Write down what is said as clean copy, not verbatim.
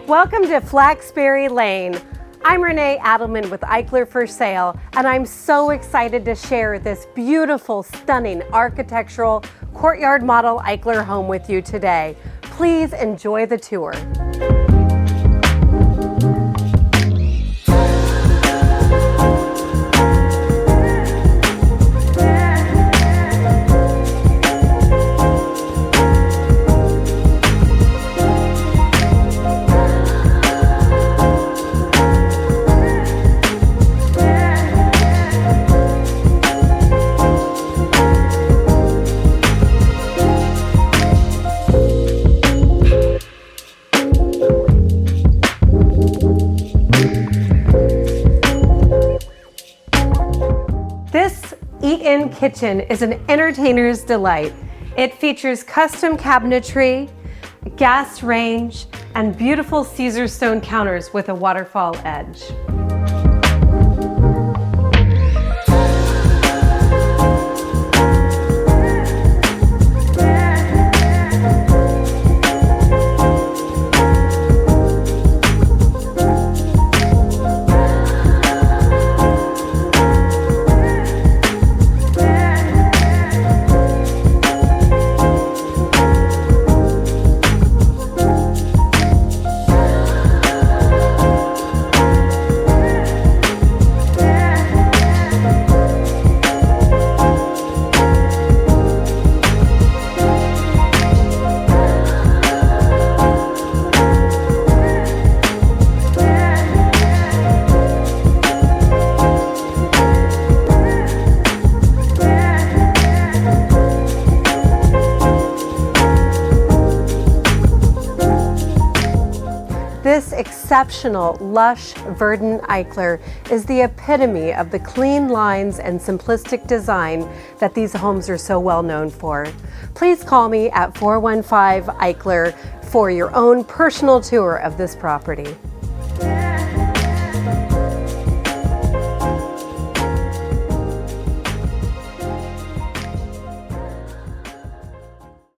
Welcome to Flaxberry Lane. I'm Renee Adelmann with Eichler for Sale, and I'm so excited to share this beautiful, stunning architectural courtyard model Eichler home with you today. Please enjoy the tour. This eat-in kitchen is an entertainer's delight. It features custom cabinetry, a gas range, and beautiful Caesarstone counters with a waterfall edge. This exceptional, lush, verdant Eichler is the epitome of the clean lines and simplistic design that these homes are so well known for. Please call me at 415 Eichler for your own personal tour of this property.